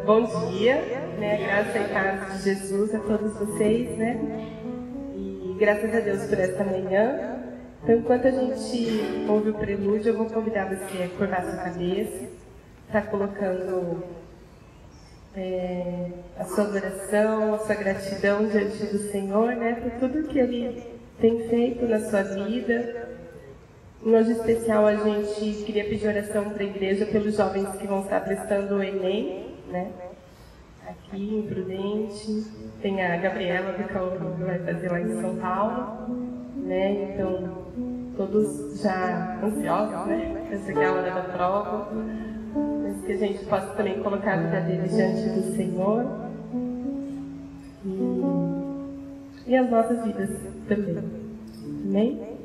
Bom dia, né? Graça e paz de Jesus a todos vocês, né? E graças a Deus por esta manhã. Então, enquanto a gente ouve o prelúdio, eu vou convidar você a curvar sua cabeça, tá colocando a sua adoração, a sua gratidão diante do Senhor, né? Por tudo que Ele tem feito na sua vida. Hoje especial a gente queria pedir oração para a igreja pelos jovens que vão estar prestando o Enem, né? Aqui em Prudente, tem a Gabriela do Cauru que vai fazer lá em São Paulo, né? Então, todos já ansiosos, né? Para chegar a hora da prova, mas que a gente possa também colocar a vida deles diante do Senhor e as nossas vidas também. Amém?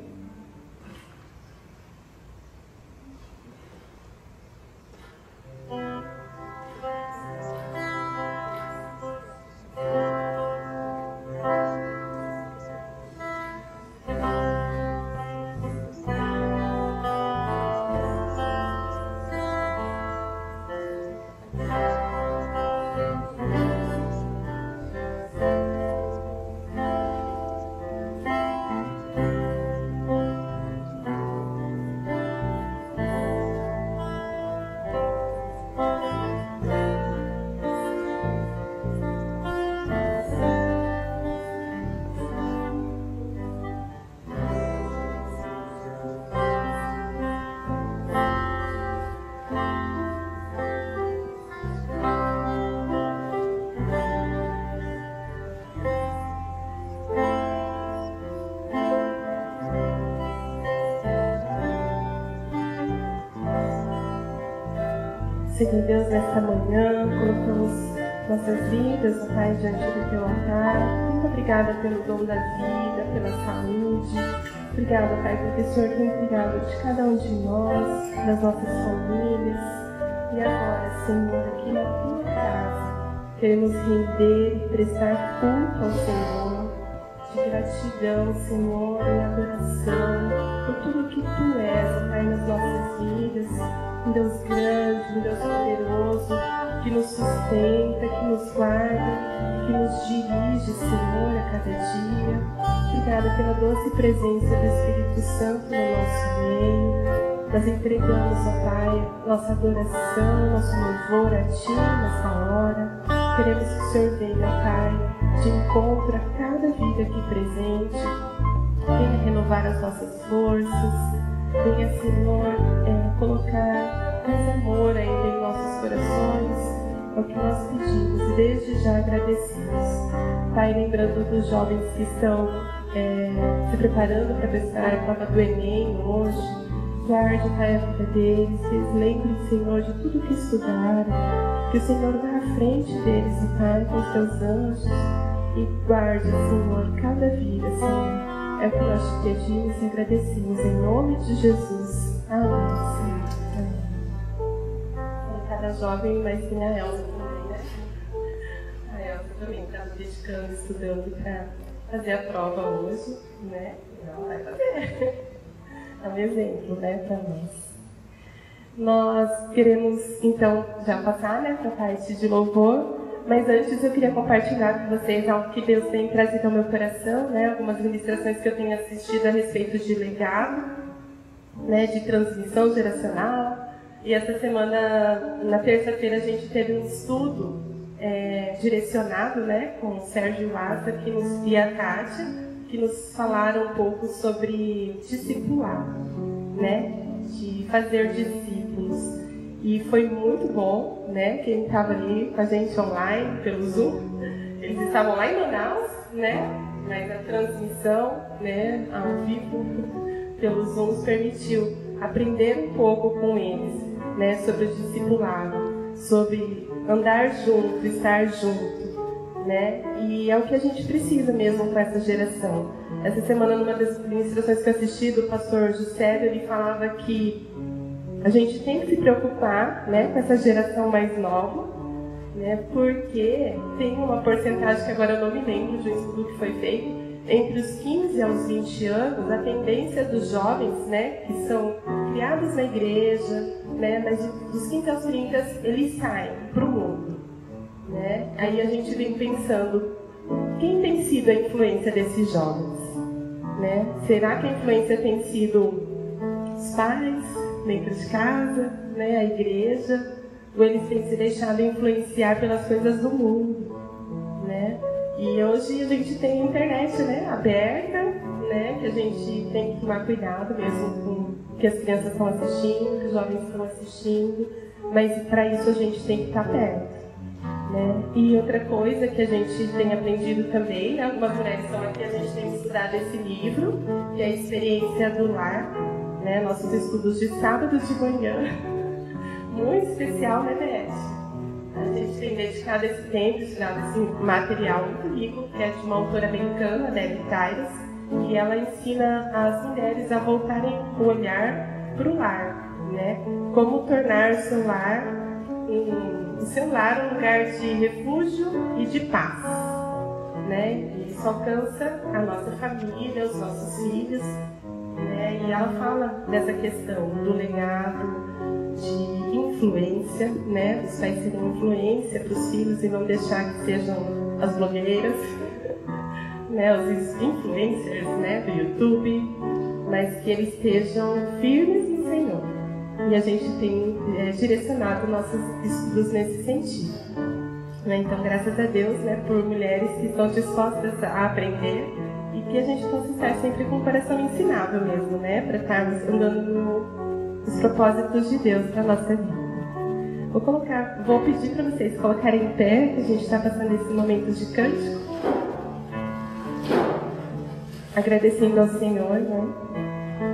Senhor Deus, nesta manhã, colocamos nossas vidas, Pai, diante do Teu altar. Muito obrigada pelo dom da vida, pela saúde. Obrigada, Pai, porque o Senhor tem cuidado de cada um de nós, das nossas famílias. E agora, Senhor, aqui na Tua casa, queremos render e prestar culto ao Senhor, de gratidão, Senhor, e adoração, por tudo que Tu és, Pai, nas nossas vidas. Um Deus grande, um Deus poderoso, que nos sustenta, que nos guarda, que nos dirige, Senhor, a cada dia. Obrigada pela doce presença do Espírito Santo no nosso meio. Nós entregamos, ó Pai, nossa adoração, nosso louvor a Ti nessa hora. Queremos que o Senhor venha, Pai, de encontro a cada vida aqui presente. Venha renovar as nossas forças. Venha, Senhor, colocar mais amor ainda em nossos corações. É o que nós pedimos e desde já agradecemos. Pai, lembrando dos jovens que estão se preparando para prestar a prova do Enem hoje. Guarde, Pai, a vida deles. Eles lembrem, Senhor, de tudo que estudaram. Que o Senhor vá à frente deles, Pai, com os Teus anjos. E guarde, Senhor, cada vida, Senhor. É o que nós te pedimos e agradecemos em nome de Jesus. Amém, Senhor. Amém. Cada jovem, mas tem a Elza também, né? A Elza também está se dedicando, estudando para fazer a prova hoje, né? Ela vai fazer. É um exemplo, né, para nós. Nós queremos, então, já passar, né, para a parte de louvor. Mas antes eu queria compartilhar com vocês algo que Deus tem trazido ao meu coração, né? Algumas ministrações que eu tenho assistido a respeito de legado, né? De transmissão geracional. E essa semana, na terça-feira, a gente teve um estudo direcionado, né? Com o Sérgio Laza e a Kátia, que nos falaram um pouco sobre discipular, né? De fazer discípulos. E foi muito bom, né? Quem estava ali com a gente online, pelo Zoom, eles estavam lá em Manaus, né? Mas a transmissão, né, ao vivo, pelo Zoom, nos permitiu aprender um pouco com eles, né? Sobre o discipulado, sobre andar junto, estar junto, né? E é o que a gente precisa mesmo com essa geração. Essa semana, numa das ministrações que eu assisti do pastor José, ele falava que a gente tem que se preocupar, né, com essa geração mais nova, né, porque tem uma porcentagem que agora eu não me lembro de um estudo que foi feito, entre os 15 aos 20 anos, a tendência dos jovens, né, que são criados na igreja, né, mas dos 15 aos 30 eles saem para o mundo, né? Aí a gente vem pensando, quem tem sido a influência desses jovens? Né? Será que a influência tem sido os pais, dentro de casa, né? A igreja? Ou eles têm se deixado influenciar pelas coisas do mundo? Né? E hoje a gente tem a internet, né, aberta, né, que a gente tem que tomar cuidado mesmo com o que as crianças estão assistindo, que os jovens estão assistindo, mas para isso a gente tem que estar perto. Né? E outra coisa que a gente tem aprendido também, né, algumas mulheres estão aqui, a gente tem estudado esse livro, que é a Experiência do Lar, né, nossos estudos de sábado de manhã, muito especial, né, Beth? A gente tem dedicado esse tempo, estudado esse material muito rico, que é de uma autora americana, Debbie Tyros, e ela ensina as mulheres a voltarem o olhar para o lar, né? Como tornar o seu lar um lugar de refúgio e de paz, né? E isso alcança a nossa família, os nossos filhos, né? E ela fala dessa questão do legado, de influência, né? Os pais serem influência para os filhos e não deixar que sejam as blogueiras, né? Os influencers, né? Do YouTube, mas que eles estejam firmes no Senhor. E a gente tem direcionado nossos estudos nesse sentido. Né? Então, graças a Deus, né? Por mulheres que estão dispostas a aprender e que a gente possa estar sempre com o coração ensinável mesmo, né? Para estarmos andando nos propósitos de Deus para a nossa vida. Vou pedir para vocês colocarem em pé, que a gente está passando esse momento de cântico. Agradecendo ao Senhor, né?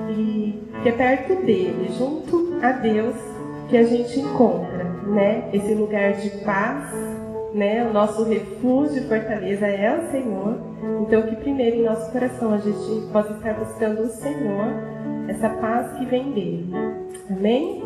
E que é perto dele, junto a Deus, que a gente encontra, né? Esse lugar de paz, né? O nosso refúgio e fortaleza é o Senhor. Então que primeiro em nosso coração a gente possa estar buscando o Senhor, essa paz que vem dele. Amém?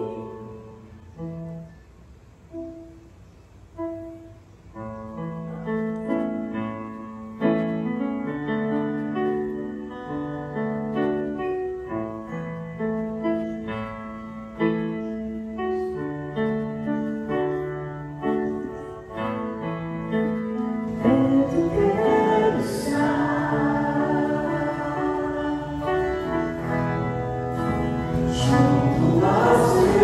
Junto a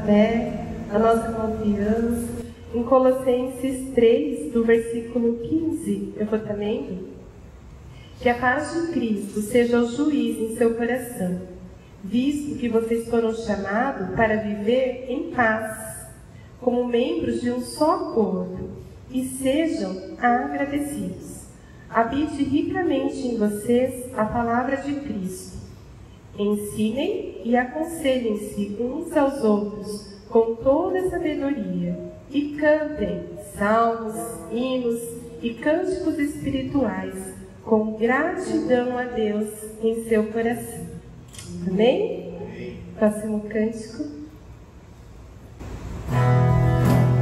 fé, a nossa confiança. Em Colossenses 3, do versículo 15, eu vou estar lendo. Que a paz de Cristo seja o juiz em seu coração, visto que vocês foram chamados para viver em paz, como membros de um só corpo, e sejam agradecidos. Habite ricamente em vocês a palavra de Cristo. Ensinem e aconselhem-se uns aos outros com toda sabedoria, e cantem salmos, hinos e cânticos espirituais com gratidão a Deus em seu coração. Amém? Próximo cântico.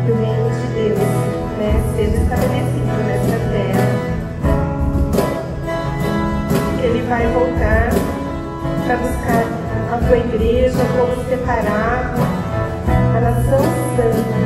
Que o reino de Deus, seja estabelecido nessa terra. Que Ele vai voltar para buscar a sua igreja como separado, a nação santa.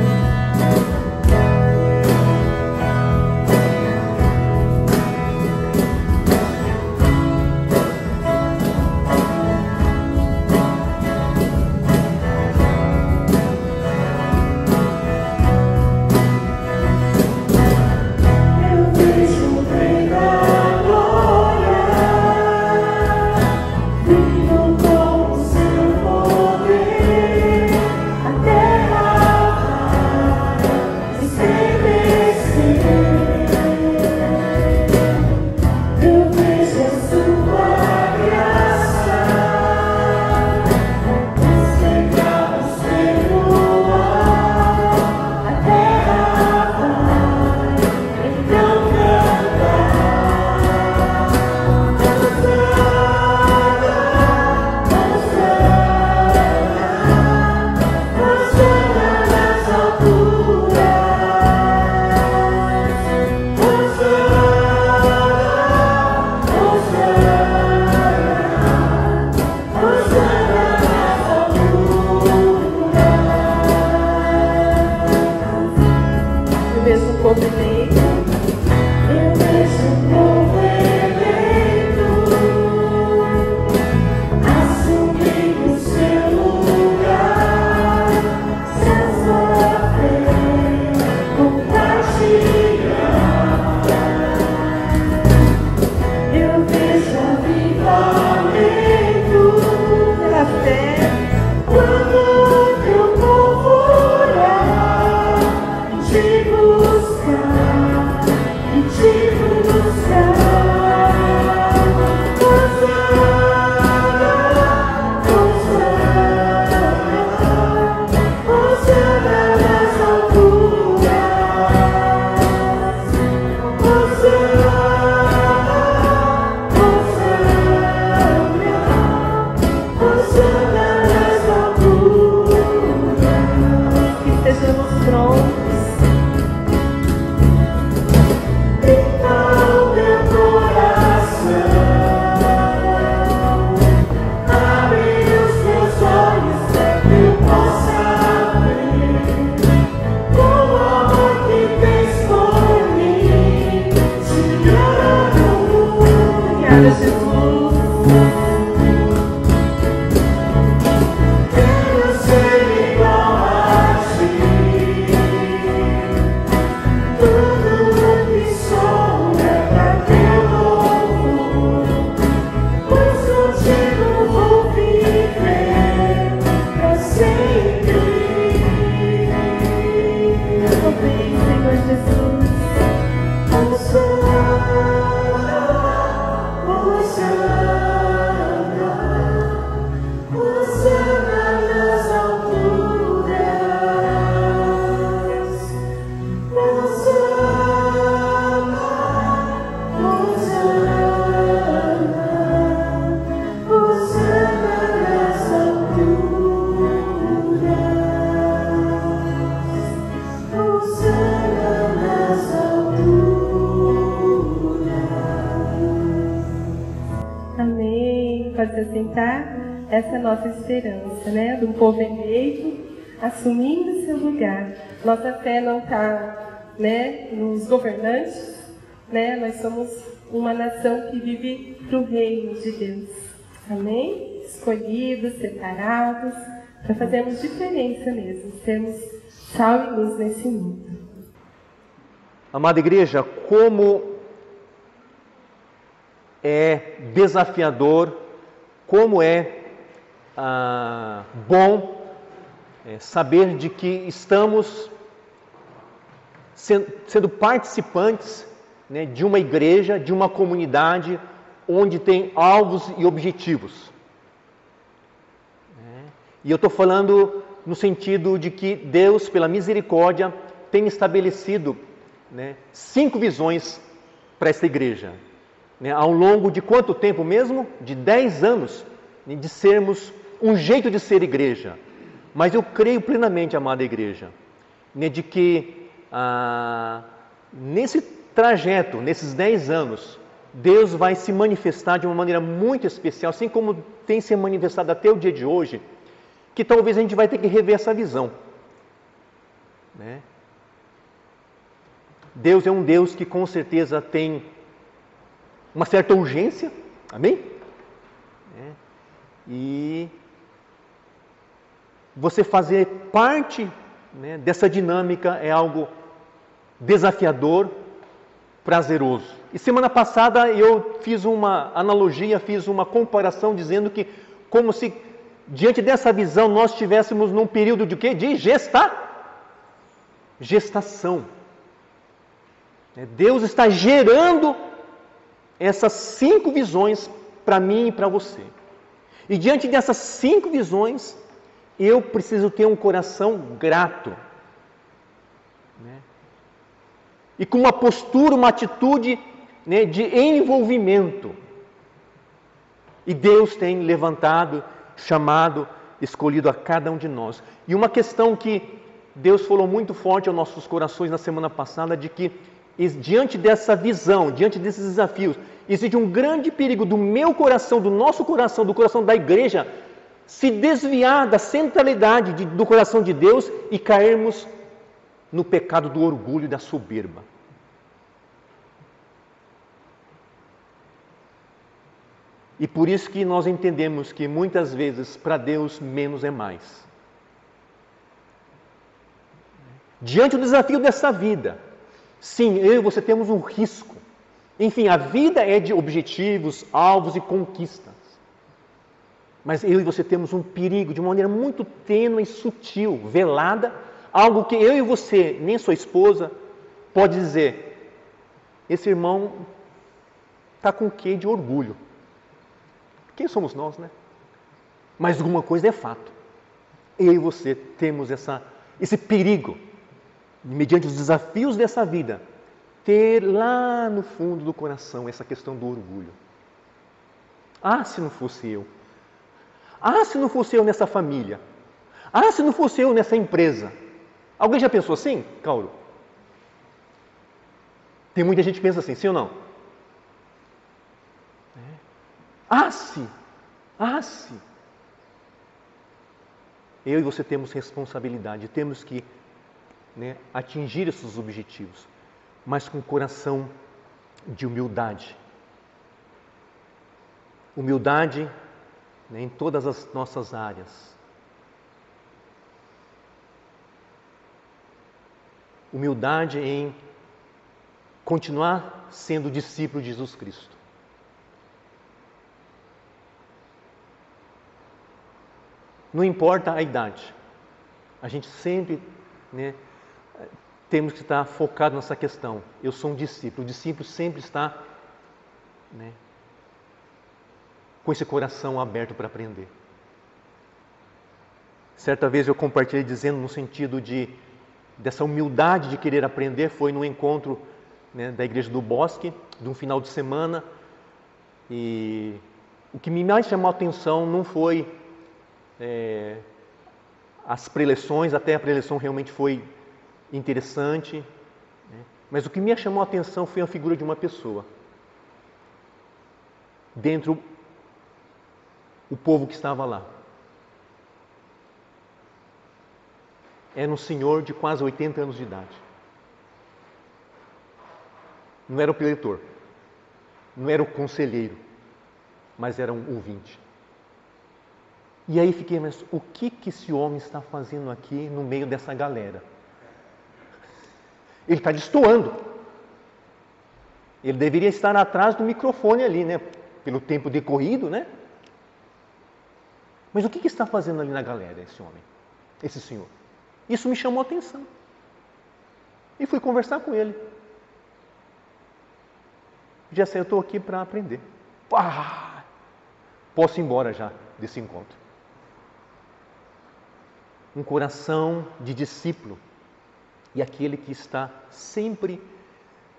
Essa é a nossa esperança, de um povo eleito assumindo seu lugar. Nossa fé não está, nos governantes, Nós somos uma nação que vive para o reino de Deus. Amém? Escolhidos, separados, para fazermos diferença mesmo, sermos sal e luz nesse mundo. Amada igreja, como é desafiador, como é bom saber de que estamos sendo participantes, né, de uma igreja, de uma comunidade onde tem alvos e objetivos. E eu estou falando no sentido de que Deus, pela misericórdia, tem estabelecido, né, 5 visões para essa igreja. Né, ao longo de quanto tempo mesmo? De 10 anos, né, de sermos um jeito de ser igreja. Mas eu creio plenamente, amada igreja, né, de que nesse trajeto, nesses 10 anos, Deus vai se manifestar de uma maneira muito especial, assim como tem se manifestado até o dia de hoje, que talvez a gente vai ter que rever essa visão. Né? Deus é um Deus que com certeza tem uma certa urgência, amém? E você fazer parte, né, dessa dinâmica é algo desafiador, prazeroso. E semana passada eu fiz uma analogia, fiz uma comparação dizendo que como se diante dessa visão nós estivéssemos num período de quê? De gestação. Deus está gerando essas 5 visões para mim e para você. E diante dessas 5 visões, eu preciso ter um coração grato. E com uma postura, uma atitude, né, de envolvimento. E Deus tem levantado, chamado, escolhido a cada um de nós. E uma questão que Deus falou muito forte aos nossos corações na semana passada, de que diante dessa visão, diante desses desafios, existe um grande perigo do meu coração, do nosso coração, do coração da igreja, se desviar da centralidade do coração de Deus e cairmos no pecado do orgulho e da soberba. E por isso que nós entendemos que muitas vezes para Deus menos é mais. Diante do desafio dessa vida, sim, eu e você temos um risco. Enfim, a vida é de objetivos, alvos e conquistas. Mas eu e você temos um perigo de uma maneira muito tênue e sutil, velada, algo que eu e você, nem sua esposa, pode dizer, esse irmão está com o quê de orgulho? Quem somos nós, né? Mas alguma coisa é fato. Eu e você temos esse perigo, mediante os desafios dessa vida, ter lá no fundo do coração essa questão do orgulho. Ah, se não fosse eu. Ah, se não fosse eu nessa família. Ah, se não fosse eu nessa empresa. Alguém já pensou assim, Cauro? Tem muita gente que pensa assim, sim ou não? Ah, se. Ah, se. Eu e você temos responsabilidade, temos que, né, atingir esses objetivos, mas com coração de humildade. Humildade, né, em todas as nossas áreas. Humildade em continuar sendo discípulo de Jesus Cristo. Não importa a idade, a gente sempre, né, temos que estar focado nessa questão. Eu sou um discípulo, o discípulo sempre está, né, com esse coração aberto para aprender. Certa vez eu compartilhei dizendo no sentido dessa humildade de querer aprender, foi num encontro, né, da Igreja do Bosque, de um final de semana, e o que me mais chamou a atenção não foi as preleções, até a preleção realmente foi interessante, né, mas o que me chamou a atenção foi a figura de uma pessoa, dentro o povo que estava lá. Era um senhor de quase 80 anos de idade. Não era o preletor, não era o conselheiro, mas era um ouvinte. E aí fiquei, mas o que esse homem está fazendo aqui no meio dessa galera? Ele está destoando. Ele deveria estar atrás do microfone ali, né? Pelo tempo decorrido, né? Mas o que está fazendo ali na galera, esse homem, esse senhor? Isso me chamou a atenção. E fui conversar com ele. Já sei, eu estou aqui para aprender. Posso ir embora já desse encontro. Um coração de discípulo e aquele que está sempre,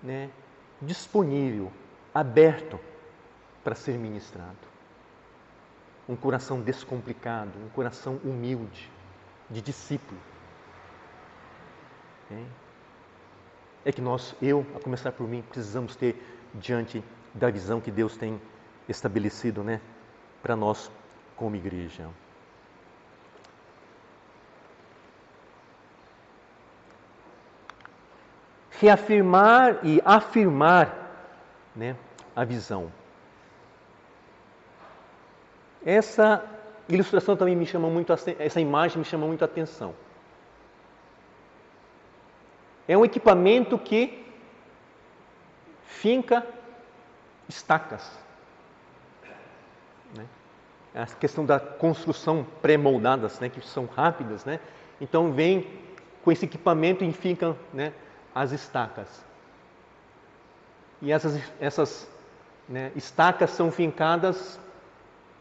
né, disponível, aberto para ser ministrado. Um coração descomplicado, um coração humilde, de discípulo. É que eu, a começar por mim, precisamos ter diante da visão que Deus tem estabelecido, né, para nós como igreja. Reafirmar e afirmar, né, a visão. Essa ilustração também me chama muito, essa imagem me chama muito a atenção. É um equipamento que finca estacas. Né? A questão da construção pré-moldadas, né, que são rápidas, né? Então vem com esse equipamento e fincam, né, as estacas. E essas né, estacas são fincadas,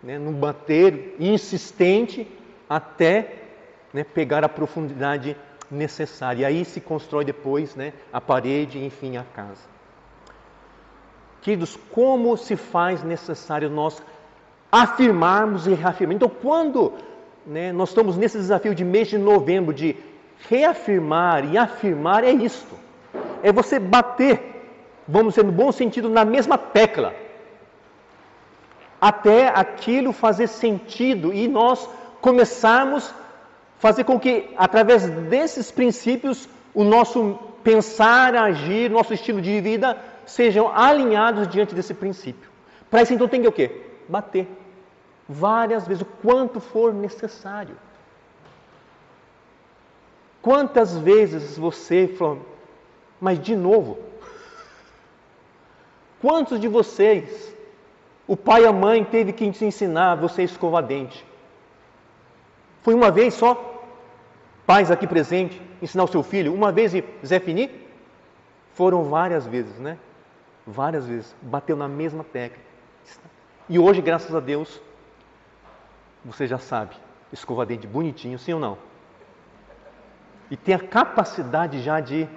né, num bater insistente até, né, pegar a profundidade necessária. E aí se constrói depois, né, a parede, enfim, a casa. Queridos, como se faz necessário nós afirmarmos e reafirmarmos? Então, quando, né, nós estamos nesse desafio de mês de novembro, de reafirmar e afirmar, é isto. É você bater, vamos dizer, no bom sentido, na mesma tecla. Até aquilo fazer sentido e nós começarmos a fazer com que, através desses princípios, o nosso pensar, agir, nosso estilo de vida sejam alinhados diante desse princípio. Para isso, então, tem que o quê? Bater. Várias vezes, o quanto for necessário. Quantas vezes você falou, mas de novo? Quantos de vocês, o pai e a mãe teve que te ensinar você a escovar dente? Foi uma vez só? Pais aqui presentes, ensinar o seu filho? Uma vez e Zé Fini? Foram várias vezes, né? Várias vezes. Bateu na mesma tecla. E hoje, graças a Deus, você já sabe, escovar dente bonitinho, sim ou não? E tem a capacidade já de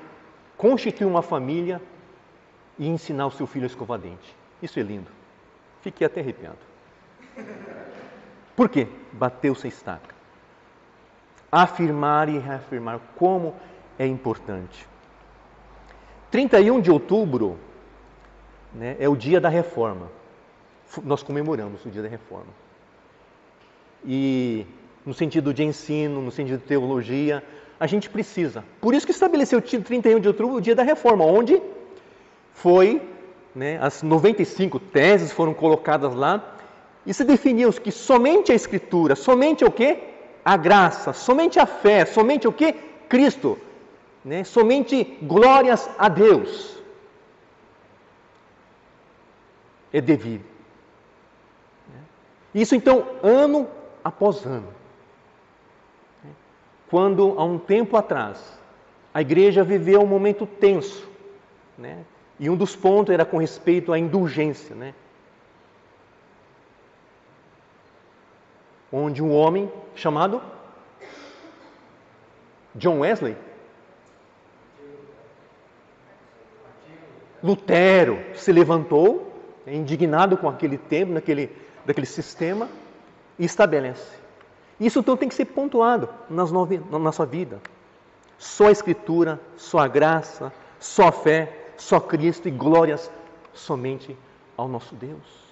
constituir uma família e ensinar o seu filho a escovar dente. Isso é lindo. Fiquei até arrepiado. Por quê? Bateu-se a estaca. Afirmar e reafirmar como é importante. 31 de outubro, né, é o dia da Reforma. Nós comemoramos o dia da Reforma. E no sentido de ensino, no sentido de teologia, a gente precisa. Por isso que estabeleceu o 31 de outubro, o dia da Reforma, onde foi, né, as 95 teses foram colocadas lá e se definiu que somente a Escritura, somente o quê? A graça, somente a fé, somente o quê? Cristo, né? Somente glórias a Deus é devido. Isso então, ano após ano. Quando, há um tempo atrás, a igreja viveu um momento tenso, né? E um dos pontos era com respeito à indulgência, né? Onde um homem chamado John Wesley, Lutero, se levantou, indignado com aquele tempo, daquele sistema, e estabelece. Isso então tem que ser pontuado na nossa vida. Só a Escritura, só a graça, só a fé, só Cristo e glórias somente ao nosso Deus.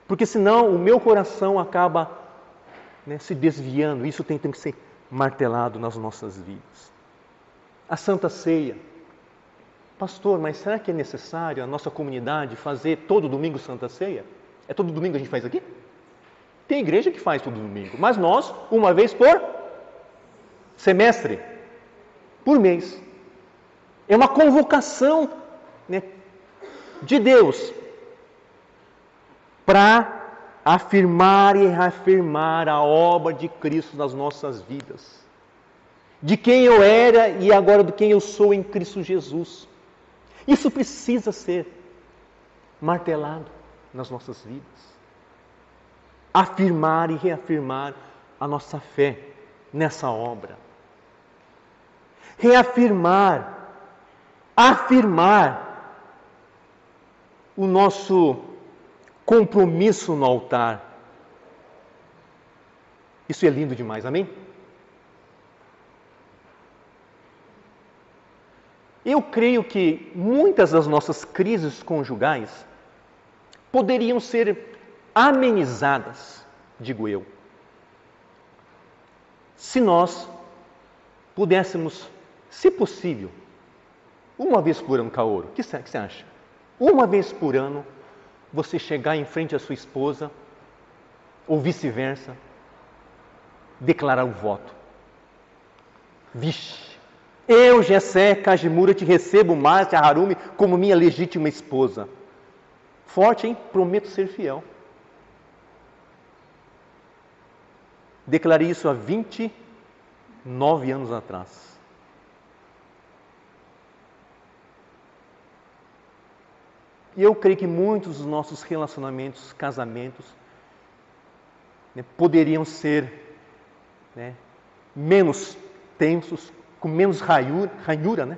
Porque senão o meu coração acaba, né, se desviando. Isso tem que ser martelado nas nossas vidas. A Santa Ceia. Pastor, mas será que é necessário a nossa comunidade fazer todo domingo Santa Ceia? É todo domingo que a gente faz aqui? Tem igreja que faz todo domingo, mas nós, uma vez por semestre, por mês. É uma convocação, né, de Deus para afirmar e reafirmar a obra de Cristo nas nossas vidas. De quem eu era e agora de quem eu sou em Cristo Jesus. Isso precisa ser martelado nas nossas vidas. Afirmar e reafirmar a nossa fé nessa obra. Reafirmar, afirmar o nosso compromisso no altar. Isso é lindo demais, amém? Eu creio que muitas das nossas crises conjugais poderiam ser amenizadas, digo eu, se nós pudéssemos, se possível, uma vez por ano, Kaoru, o que você acha? Uma vez por ano, você chegar em frente à sua esposa, ou vice-versa, declarar o voto. Vixe! Eu, Jessé Kajimura, te recebo, Márcia Harumi, como minha legítima esposa. Forte, hein? Prometo ser fiel. Declarei isso há 29 anos atrás. E eu creio que muitos dos nossos relacionamentos, casamentos, né, poderiam ser, né, menos tensos, com menos ranhura, né,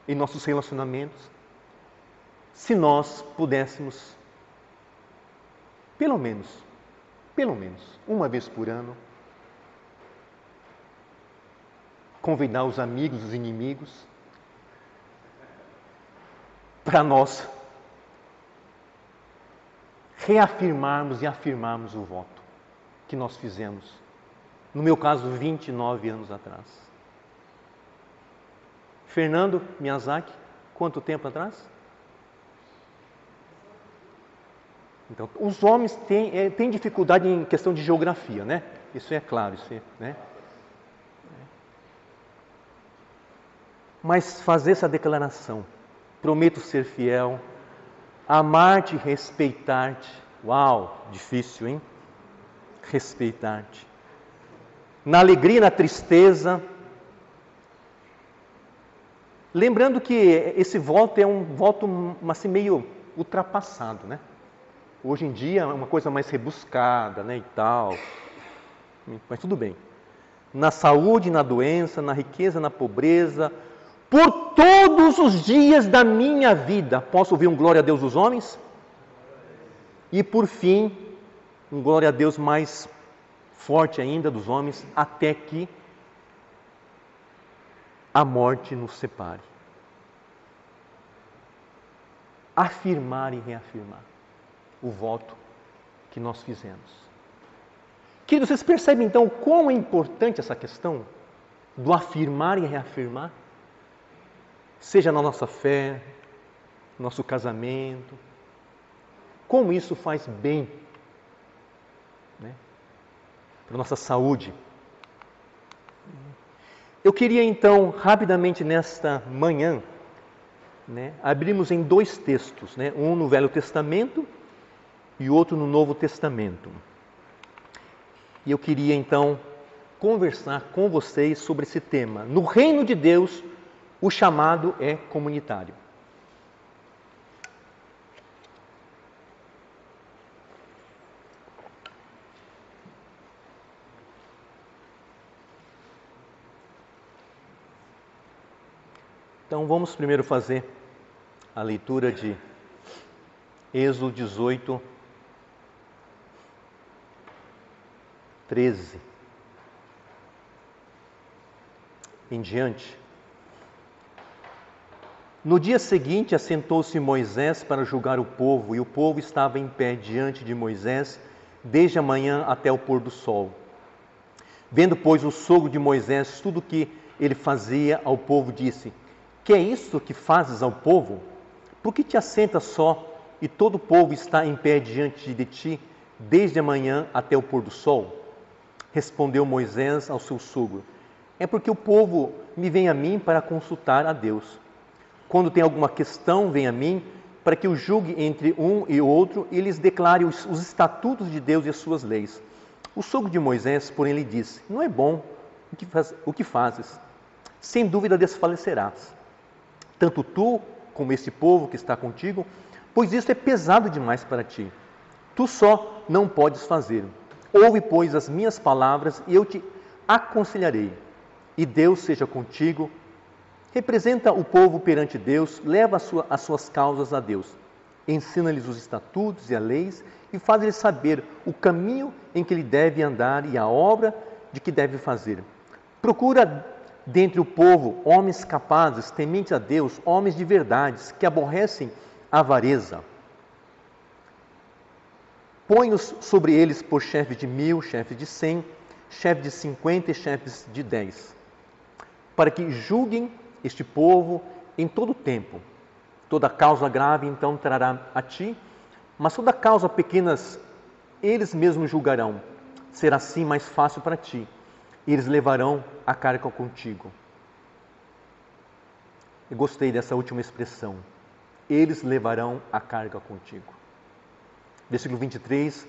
em nossos relacionamentos, se nós pudéssemos, pelo menos, uma vez por ano, convidar os amigos, os inimigos, para nós reafirmarmos e afirmarmos o voto que nós fizemos, no meu caso, 29 anos atrás. Fernando Miyazaki, quanto tempo atrás? Então, os homens têm dificuldade em questão de geografia, né? Isso é claro, né? Mas fazer essa declaração, prometo ser fiel, amar-te e respeitar-te. Uau, difícil, hein? Respeitar-te. Na alegria e na tristeza. Lembrando que esse voto é um voto assim, meio ultrapassado, né? Hoje em dia é uma coisa mais rebuscada, né, e tal. Mas tudo bem. Na saúde, na doença, na riqueza, na pobreza, por todos os dias da minha vida. Posso ouvir um glória a Deus dos homens? E por fim, um glória a Deus mais forte ainda dos homens, até que a morte nos separe. Afirmar e reafirmar o voto que nós fizemos. Queridos, vocês percebem então o quão é importante essa questão do afirmar e reafirmar? Seja na nossa fé, no nosso casamento, como isso faz bem, né, para a nossa saúde. Eu queria então, rapidamente nesta manhã, né, abrirmos em dois textos, né, um no Velho Testamento e outro no Novo Testamento. E eu queria então conversar com vocês sobre esse tema. No reino de Deus, o chamado é comunitário. Então vamos primeiro fazer a leitura de Êxodo 18, 13 em diante. No dia seguinte, assentou-se Moisés para julgar o povo, e o povo estava em pé diante de Moisés, desde a manhã até o pôr do sol. Vendo, pois, o sogro de Moisés tudo o que ele fazia ao povo, disse: que é isso que fazes ao povo? Por que te assentas só e todo o povo está em pé diante de ti? desde a manhã até o pôr do sol? Respondeu Moisés ao seu sogro: é porque o povo me vem a mim para consultar a Deus. Quando tem alguma questão, vem a mim para que eu julgue entre um e outro e lhes declare os estatutos de Deus e as suas leis. O sogro de Moisés, porém, lhe disse: não é bom o que fazes. Sem dúvida desfalecerás, tanto tu como esse povo que está contigo, pois isso é pesado demais para ti. Tu só não podes fazer. Ouve, pois, as minhas palavras e eu te aconselharei. E Deus seja contigo. Representa o povo perante Deus, leva as suas causas a Deus. Ensina-lhes os estatutos e as leis e faz-lhes saber o caminho em que ele deve andar e a obra de que deve fazer. Procura dentre o povo homens capazes, tementes a Deus, homens de verdades, que aborrecem a avareza. Põe-os sobre eles por chefes de 1000, chefes de 100, chefes de 50 e chefes de 10, para que julguem este povo em todo o tempo. Toda causa grave então trará a ti, mas toda causa pequenas eles mesmos julgarão. Será assim mais fácil para ti. Eles levarão a carga contigo. Eu gostei dessa última expressão. Eles levarão a carga contigo. Versículo 23.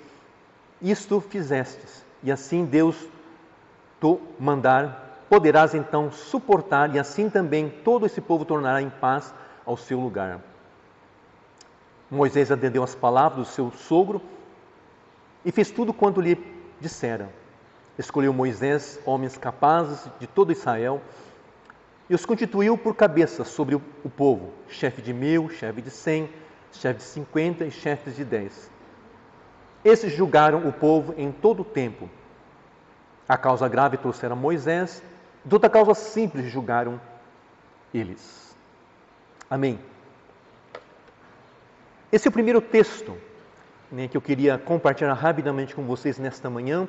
Isto fizestes, e assim Deus te mandar, poderás então suportar, e assim também todo esse povo tornará em paz ao seu lugar. Moisés atendeu as palavras do seu sogro e fez tudo quanto lhe dissera. Escolheu Moisés homens capazes de todo Israel e os constituiu por cabeça sobre o povo, chefe de 1000, chefe de 100, chefe de 50 e chefes de 10. Esses julgaram o povo em todo o tempo. A causa grave trouxeram a Moisés, de outra causa simples julgaram eles. Amém. Esse é o primeiro texto, que eu queria compartilhar rapidamente com vocês nesta manhã,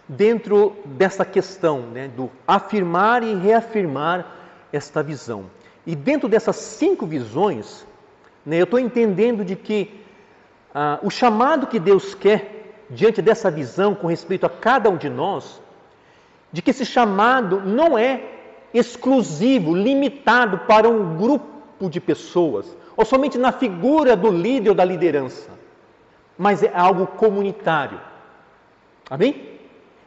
dentro dessa questão, do afirmar e reafirmar esta visão. E dentro dessas 5 visões, eu estou entendendo de que o chamado que Deus quer diante dessa visão com respeito a cada um de nós, de que esse chamado não é exclusivo, limitado para um grupo de pessoas, ou somente na figura do líder ou da liderança, mas é algo comunitário. Amém?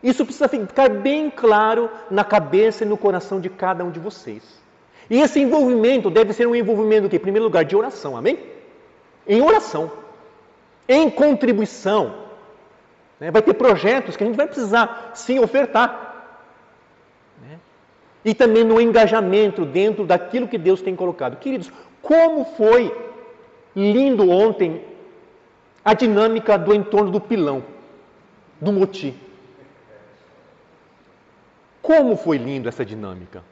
Isso precisa ficar bem claro na cabeça e no coração de cada um de vocês. E esse envolvimento deve ser um envolvimento, em primeiro lugar, de oração. Amém? Em oração. Em contribuição. Vai ter projetos que a gente vai precisar, sim, ofertar. E também no engajamento dentro daquilo que Deus tem colocado. Queridos, como foi lindo ontem a dinâmica do entorno do pilão, do moti. Como foi lindo essa dinâmica.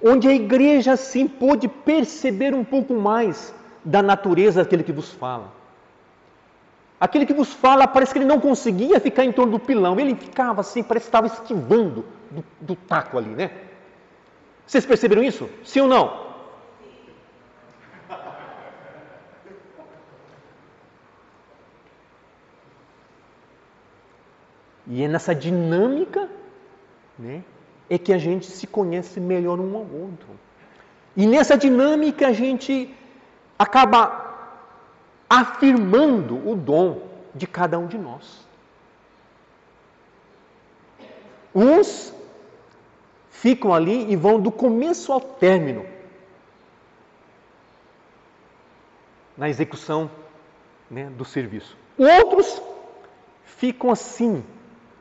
Onde a igreja sim pôde perceber um pouco mais da natureza daquele que vos fala. Aquele que vos fala, parece que ele não conseguia ficar em torno do pilão, ele ficava assim, parece que estava esquivando do taco ali, Vocês perceberam isso? Sim ou não? E é nessa dinâmica, é que a gente se conhece melhor um ao outro. E nessa dinâmica a gente acaba afirmando o dom de cada um de nós. Uns ficam ali e vão do começo ao término na execução do serviço. Outros ficam assim,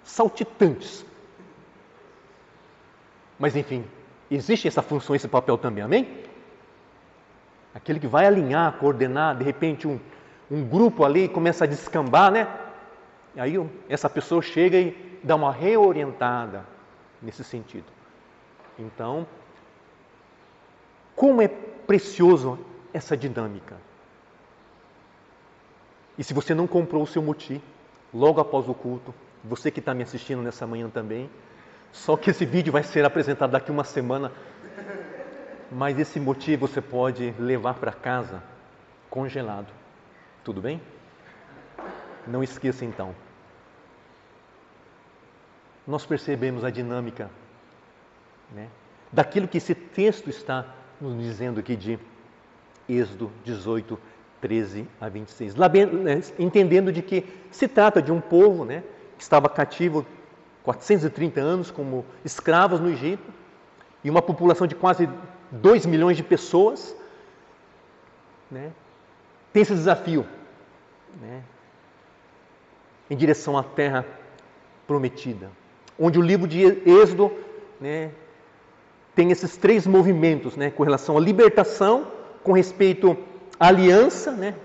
saltitantes. Mas enfim, existe essa função, esse papel também, amém? Aquele que vai alinhar, coordenar, de repente um grupo ali começa a descambar, E aí essa pessoa chega e dá uma reorientada nesse sentido. Então, como é precioso essa dinâmica. E se você não comprou o seu moti, logo após o culto, você que está me assistindo nessa manhã também, só que esse vídeo vai ser apresentado daqui uma semana, mas esse moti você pode levar para casa congelado. Tudo bem? Não esqueça então. Nós percebemos a dinâmica, né, daquilo que esse texto está nos dizendo aqui de Êxodo 18, 13 a 26. Lá bem, né, entendendo de que se trata de um povo, né, que estava cativo 430 anos como escravos no Egito, e uma população de quase 2 milhões de pessoas, né, tem esse desafio, né, em direção à terra prometida, onde o livro de Êxodo, né, tem esses 3 movimentos, né, com relação à libertação, com respeito à aliança, né,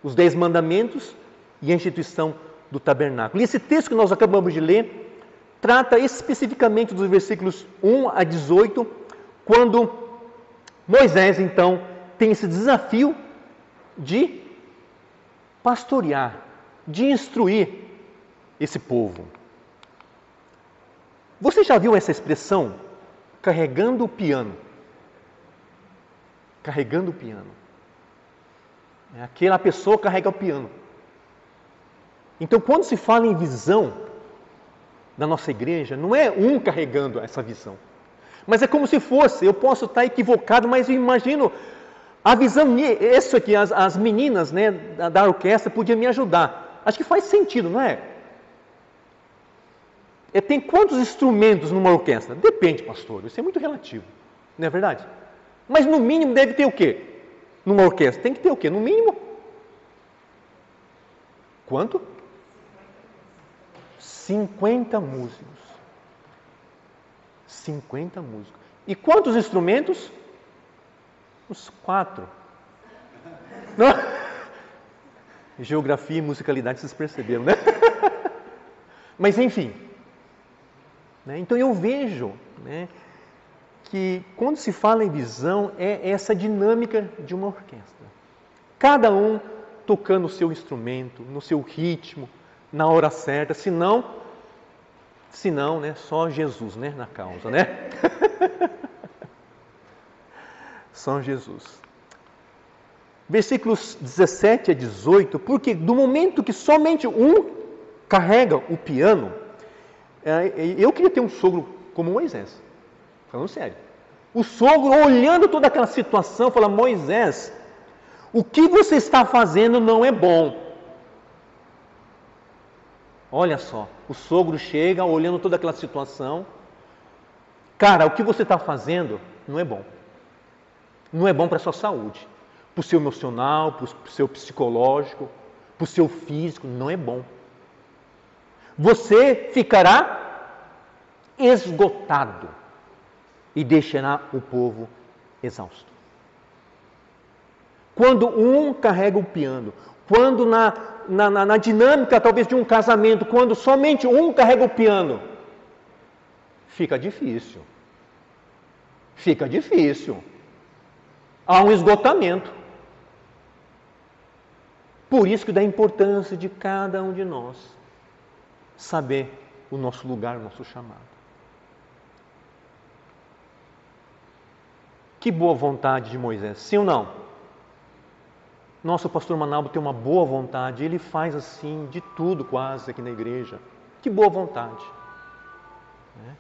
os 10 mandamentos e a instituição do tabernáculo. E esse texto que nós acabamos de ler trata especificamente dos versículos 1 a 18, quando Moisés, então, tem esse desafio de pastorear, de instruir esse povo. Você já viu essa expressão? Carregando o piano. Carregando o piano. Aquela pessoa carrega o piano. Então, quando se fala em visão da nossa igreja, não é um carregando essa visão. Mas é como se fosse, eu posso estar equivocado, mas eu imagino a visão, isso aqui, as meninas, né, da orquestra podiam me ajudar. Acho que faz sentido, não é? Tem quantos instrumentos numa orquestra? Depende, pastor, isso é muito relativo, não é verdade? Mas no mínimo deve ter o quê? Numa orquestra tem que ter o quê? No mínimo? Quanto? 50 músicos. 50 músicos. E quantos instrumentos? Uns 4. Não? Geografia e musicalidade, vocês perceberam, né? Mas enfim. Né? Então eu vejo, né, que quando se fala em visão, é essa dinâmica de uma orquestra. Cada um tocando o seu instrumento, no seu ritmo, na hora certa, senão, né, só Jesus, né, na causa, né? Só Jesus. Versículos 17 a 18, porque do momento que somente um carrega o piano, eu queria ter um sogro como Moisés, falando sério. O sogro olhando toda aquela situação, fala: Moisés, o que você está fazendo não é bom. Olha só, o sogro chega olhando toda aquela situação. Cara, o que você está fazendo não é bom. Não é bom para a sua saúde, para o seu emocional, para o seu psicológico, para o seu físico, não é bom. Você ficará esgotado e deixará o povo exausto. Quando um carrega o piano, quando na dinâmica talvez de um casamento, quando somente um carrega o piano, fica difícil. Fica difícil. Há um esgotamento. Por isso que dá importância de cada um de nós saber o nosso lugar, o nosso chamado. Que boa vontade de Moisés, sim ou não? Nosso pastor Manalbo tem uma boa vontade, ele faz assim de tudo quase aqui na igreja. Que boa vontade. Né?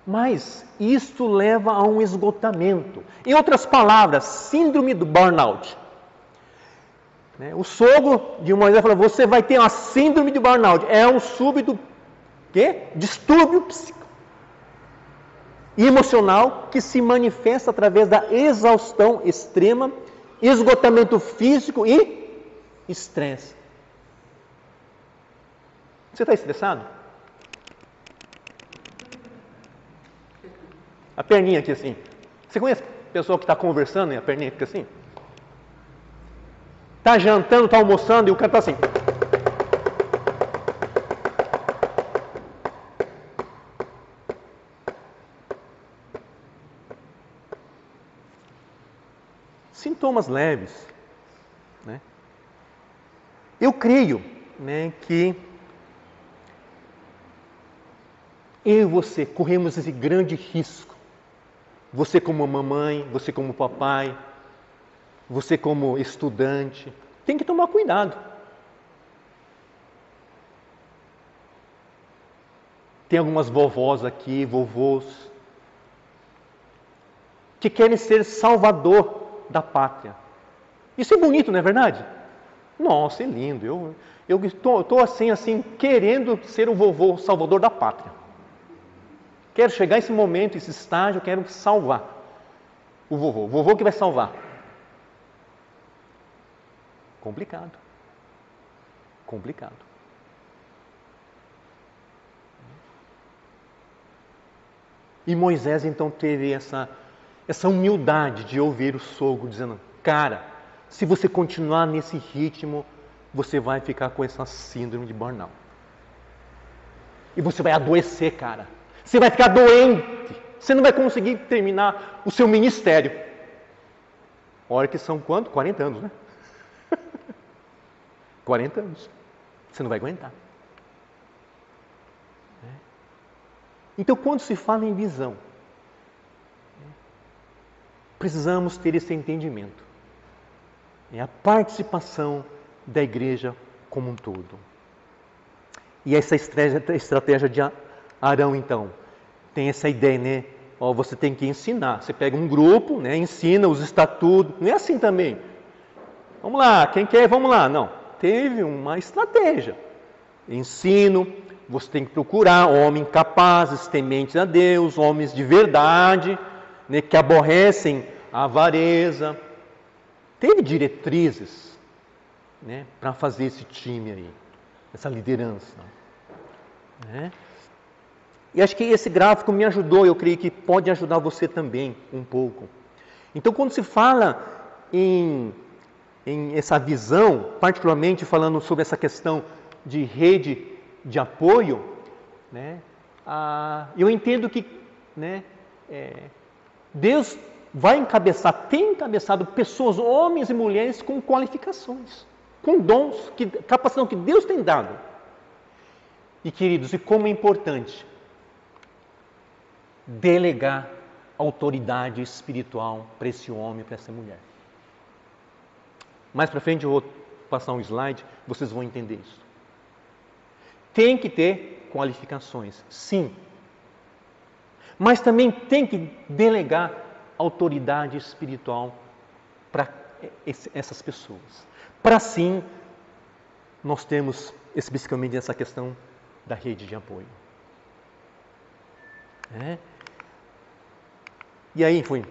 Mas isto leva a um esgotamento. Em outras palavras, síndrome do burnout. O sogro de Moisés falou: você vai ter uma síndrome de burnout. É um súbito distúrbio psíquico e emocional que se manifesta através da exaustão extrema, esgotamento físico e estresse. Você está estressado? A perninha aqui assim. Você conhece a pessoa que está conversando e a perninha fica assim? Está jantando, está almoçando e o cara está assim. Sintomas leves. Né? Eu creio, né, que eu e você corremos esse grande risco. Você como mamãe, você como papai, você como estudante, tem que tomar cuidado. Tem algumas vovós aqui, vovôs, que querem ser salvador da pátria. Isso é bonito, não é verdade? Nossa, é lindo. Eu estou assim, querendo ser o vovô salvador da pátria. Quero chegar a esse momento, esse estágio, quero salvar o vovô que vai salvar. Complicado. E Moisés então teve essa humildade de ouvir o sogro dizendo: cara, se você continuar nesse ritmo, você vai ficar com essa síndrome de burnout. E você vai adoecer, cara. Você vai ficar doente. Você não vai conseguir terminar o seu ministério. Olha que são quanto? 40 anos, né? 40 anos. Você não vai aguentar. Então, quando se fala em visão, precisamos ter esse entendimento. É a participação da igreja como um todo. E essa estratégia de Arão, então, tem essa ideia, né? Você tem que ensinar. Você pega um grupo, né? Ensina os estatutos. Não é assim também. Vamos lá, quem quer, vamos lá. Não, teve uma estratégia. Ensino, você tem que procurar homens capazes, tementes a Deus, homens de verdade, né? Que aborrecem a avareza. Teve diretrizes, né? Para fazer esse time aí, essa liderança. Né? E acho que esse gráfico me ajudou, eu creio que pode ajudar você também um pouco. Então, quando se fala em essa visão, particularmente falando sobre essa questão de rede de apoio, né, eu entendo que, né, Deus vai encabeçar, tem encabeçado pessoas, homens e mulheres com qualificações, com dons, capacitação que Deus tem dado. E queridos, e como é importante delegar autoridade espiritual para esse homem, para essa mulher. Mais para frente eu vou passar um slide, vocês vão entender isso. Tem que ter qualificações, sim. Mas também tem que delegar autoridade espiritual para essas pessoas. Para sim, nós temos especificamente essa questão da rede de apoio. E aí foi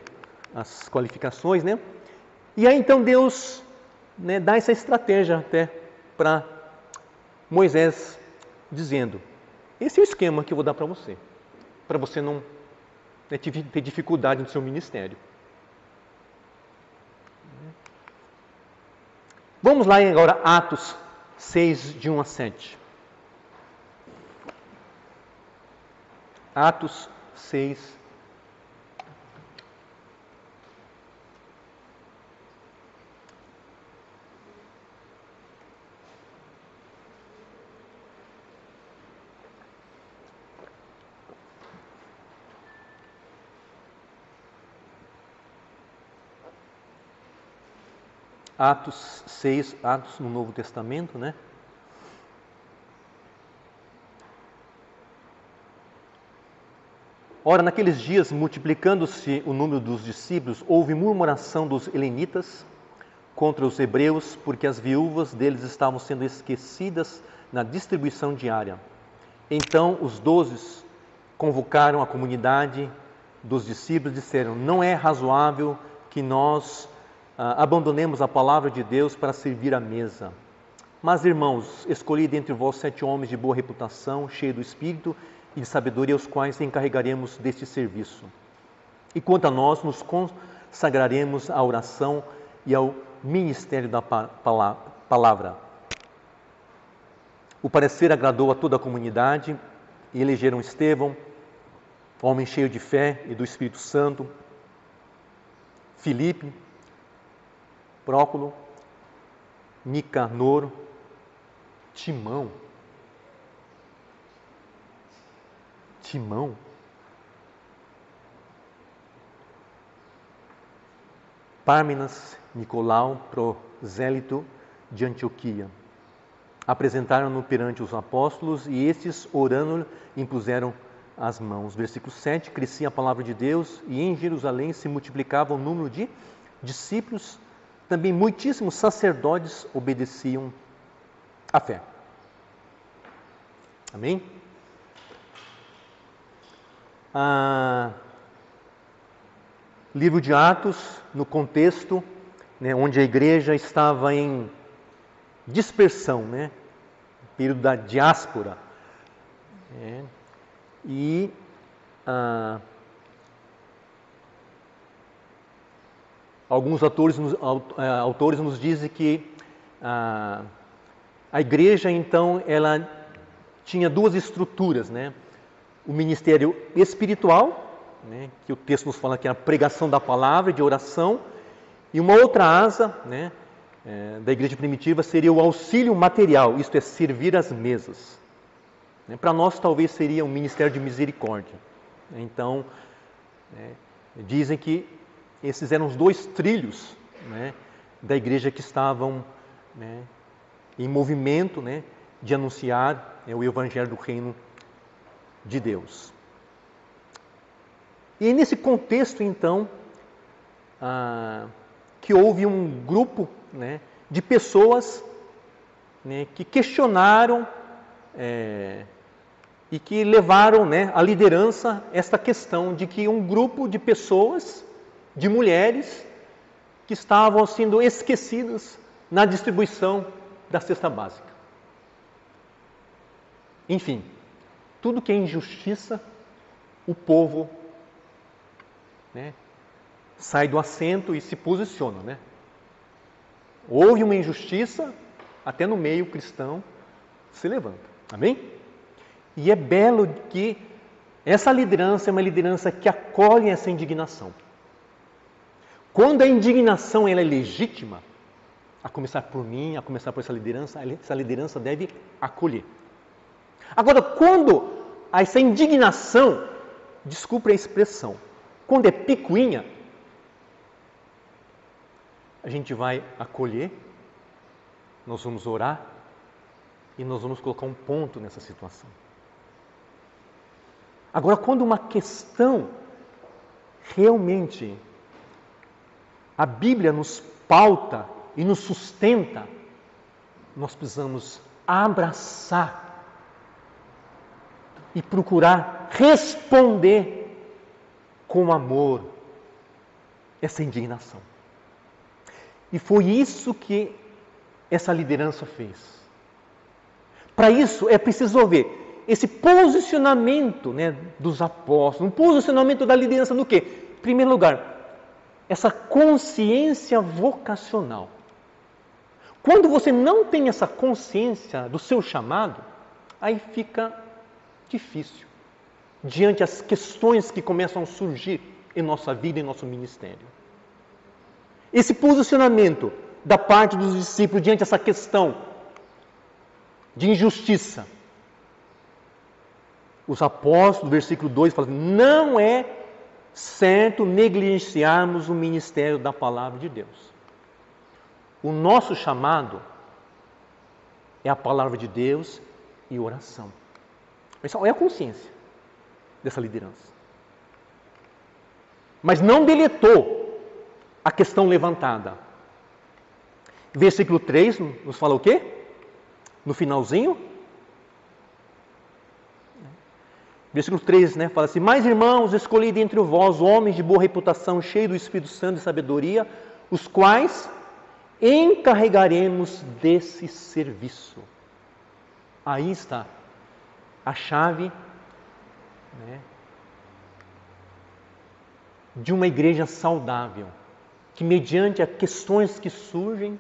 as qualificações, né? E aí então Deus, né, dá essa estratégia até para Moisés, dizendo: esse é o esquema que eu vou dar para você não, né, ter dificuldade no seu ministério. Vamos lá agora, Atos 6, de 1 a 7. Atos 6. Atos 6, Atos no Novo Testamento, né? Ora, naqueles dias, multiplicando-se o número dos discípulos, houve murmuração dos helenitas contra os hebreus, porque as viúvas deles estavam sendo esquecidas na distribuição diária. Então, os 12 convocaram a comunidade dos discípulos e disseram: não é razoável que nós abandonemos a palavra de Deus para servir à mesa. Mas, irmãos, escolhi dentre vós 7 homens de boa reputação, cheios do Espírito e de sabedoria, os quais encarregaremos deste serviço. E quanto a nós, nos consagraremos à oração e ao ministério da palavra. O parecer agradou a toda a comunidade e elegeram Estevão, homem cheio de fé e do Espírito Santo, Filipe, Próculo, Nicanor, Timão, Pármenas, Nicolau, prosélito de Antioquia, apresentaram-no perante os apóstolos e estes, orando, impuseram as mãos. Versículo 7, crescia a palavra de Deus e em Jerusalém se multiplicava o número de discípulos, também muitíssimos sacerdotes obedeciam à fé. Amém? Livro de Atos, no contexto, né, onde a igreja estava em dispersão, né, período da diáspora. E alguns autores nos dizem que a igreja, então, ela tinha duas estruturas, né? O ministério espiritual, né, que o texto nos fala que é a pregação da palavra, de oração, e uma outra asa, né, da igreja primitiva seria o auxílio material, isto é, servir às mesas. Para nós, talvez, seria um ministério de misericórdia. Então, dizem que esses eram os dois trilhos, né, da igreja que estavam, né, em movimento, né, de anunciar o evangelho do reino de Deus. E nesse contexto, então, que houve um grupo, né, de pessoas, né, que questionaram e que levaram, né, à liderança esta questão de que um grupo de pessoas, de mulheres, que estavam sendo esquecidas na distribuição da cesta básica. Enfim, tudo que é injustiça, o povo, né, sai do assento e se posiciona, né? Houve uma injustiça, até no meio cristão se levanta. Amém? E é belo que essa liderança é uma liderança que acolhe essa indignação. Quando a indignação ela é legítima, a começar por mim, a começar por essa liderança deve acolher. Agora, quando essa indignação, desculpe a expressão, quando é picuinha, a gente vai acolher, nós vamos orar e nós vamos colocar um ponto nessa situação. Agora, quando uma questão realmente a Bíblia nos pauta e nos sustenta, nós precisamos abraçar e procurar responder com amor essa indignação. E foi isso que essa liderança fez. Para isso é preciso ver esse posicionamento, né, dos apóstolos, um posicionamento da liderança no quê? Em primeiro lugar, essa consciência vocacional. Quando você não tem essa consciência do seu chamado, aí fica difícil, diante das questões que começam a surgir em nossa vida, em nosso ministério. Esse posicionamento da parte dos discípulos diante dessa questão de injustiça. Os apóstolos, versículo 2, falam: não é certo negligenciarmos o ministério da palavra de Deus. O nosso chamado é a palavra de Deus e oração. Pessoal, é a consciência dessa liderança. Mas não deletou a questão levantada. Versículo 3 nos fala o quê? No finalzinho. Versículo 3, né, fala assim: mas irmãos, escolhi dentre vós homens de boa reputação, cheios do Espírito Santo e sabedoria, os quais encarregaremos desse serviço. Aí está a chave, né, de uma igreja saudável, que mediante as questões que surgem,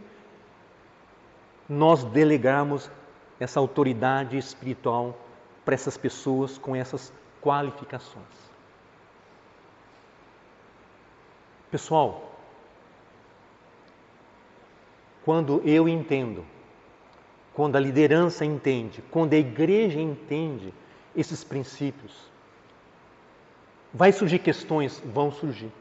nós delegamos essa autoridade espiritual para essas pessoas com essas qualificações. Pessoal, quando eu entendo, quando a liderança entende, quando a igreja entende esses princípios, vai surgir questões, vão surgir.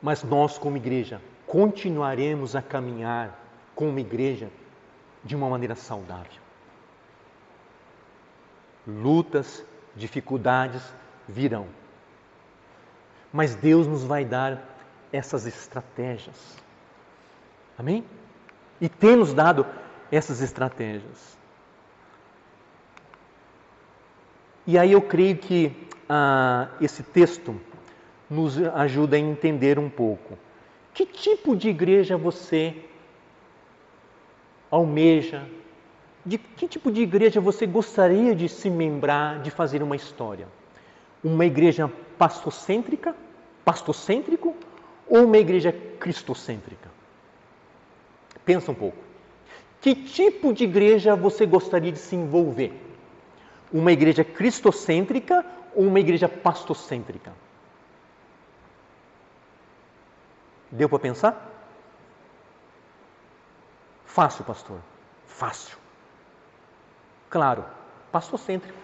Mas nós, como igreja, continuaremos a caminhar como igreja de uma maneira saudável. Lutas, dificuldades virão. Mas Deus nos vai dar essas estratégias. Amém? E tem nos dado essas estratégias. E aí eu creio que esse texto nos ajuda a entender um pouco. Que tipo de igreja você almeja? De que tipo de igreja você gostaria de se membrar, de fazer uma história? Uma igreja pastorcêntrica ou uma igreja cristocêntrica? Pensa um pouco. Que tipo de igreja você gostaria de se envolver? Uma igreja cristocêntrica ou uma igreja pastorcêntrica? Deu para pensar? Fácil, pastor. Fácil. Claro, pastorcêntrico.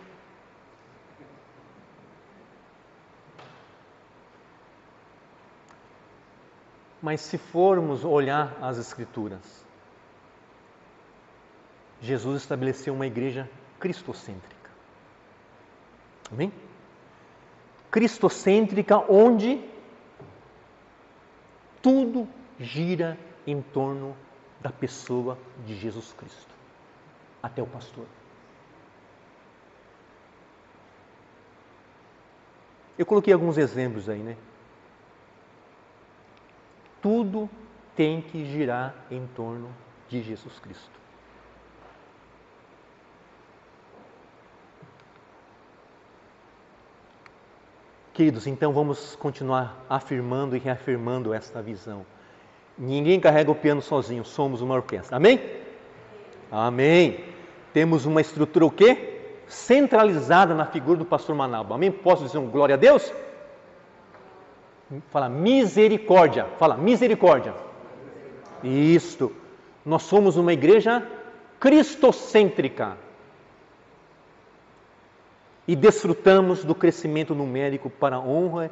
Mas se formos olhar as Escrituras, Jesus estabeleceu uma igreja cristocêntrica. Amém? Cristocêntrica, onde tudo gira em torno da pessoa de Jesus Cristo, até o pastor. Eu coloquei alguns exemplos aí, né? Tudo tem que girar em torno de Jesus Cristo. Queridos, então vamos continuar afirmando e reafirmando esta visão. Ninguém carrega o piano sozinho, somos uma orquestra. Amém? Amém. Temos uma estrutura o quê? Centralizada na figura do pastor Manalba. Amém? Posso dizer um glória a Deus? Fala misericórdia. Fala misericórdia. Isto. Nós somos uma igreja cristocêntrica. E desfrutamos do crescimento numérico para a honra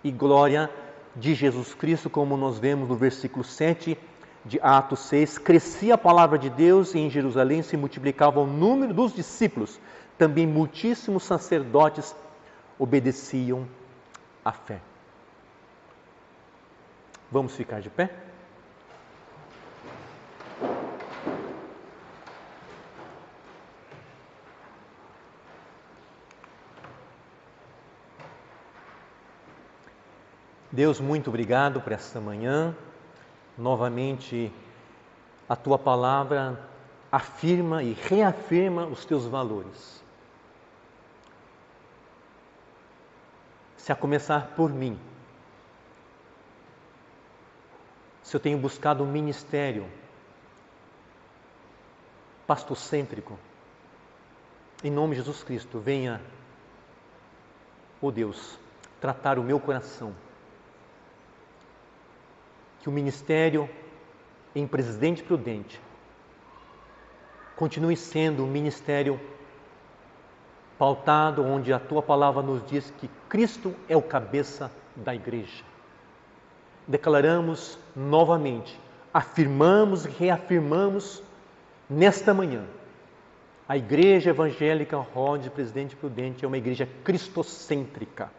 e glória de Jesus Cristo, como nós vemos no versículo 7 de Atos 6. Crescia a palavra de Deus e em Jerusalém se multiplicava o número dos discípulos. Também muitíssimos sacerdotes obedeciam à fé. Vamos ficar de pé? Deus, muito obrigado por esta manhã. Novamente, a Tua palavra afirma e reafirma os Teus valores. Se a começar por mim, se eu tenho buscado um ministério pastorcêntrico, em nome de Jesus Cristo, venha, ó Deus, tratar o meu coração. Que o ministério em Presidente Prudente continue sendo um ministério pautado onde a Tua palavra nos diz que Cristo é o cabeça da igreja. Declaramos novamente, afirmamos e reafirmamos nesta manhã, a Igreja Evangélica Rode Presidente Prudente é uma igreja cristocêntrica,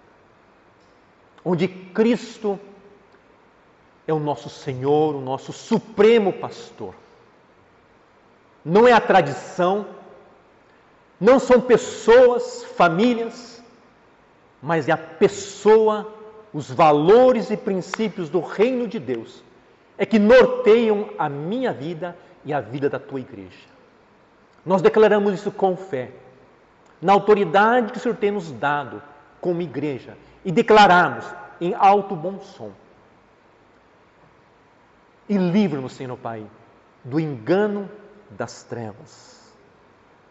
onde Cristo é o nosso Senhor, o nosso supremo pastor. Não é a tradição, não são pessoas, famílias, mas é a pessoa, os valores e princípios do reino de Deus, é que norteiam a minha vida e a vida da Tua igreja. Nós declaramos isso com fé, na autoridade que o Senhor tem nos dado como igreja, e declaramos em alto bom som. E livra-nos, Senhor Pai, do engano das trevas.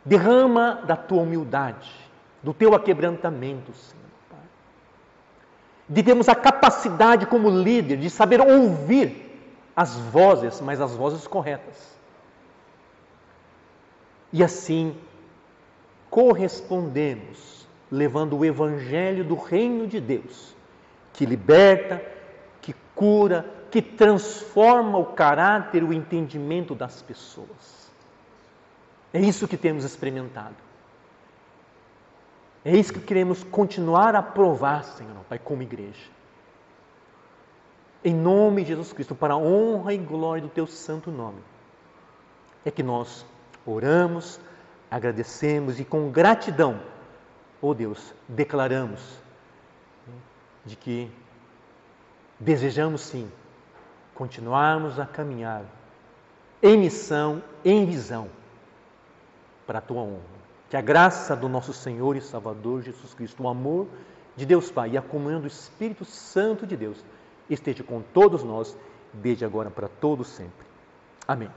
Derrama da Tua humildade, do Teu aquebrantamento, Senhor Pai. De termos a capacidade como líder de saber ouvir as vozes, mas as vozes corretas. E assim, correspondemos, levando o Evangelho do Reino de Deus, que liberta, que cura, que transforma o caráter, o entendimento das pessoas. É isso que temos experimentado. É isso que queremos continuar a provar, Senhor, Pai, como igreja. Em nome de Jesus Cristo, para a honra e glória do Teu santo nome, é que nós oramos, agradecemos e com gratidão, ó Deus, declaramos de que desejamos sim continuarmos a caminhar em missão, em visão, para a Tua honra. Que a graça do nosso Senhor e Salvador Jesus Cristo, o amor de Deus Pai e a comunhão do Espírito Santo de Deus esteja com todos nós, desde agora para todos sempre. Amém.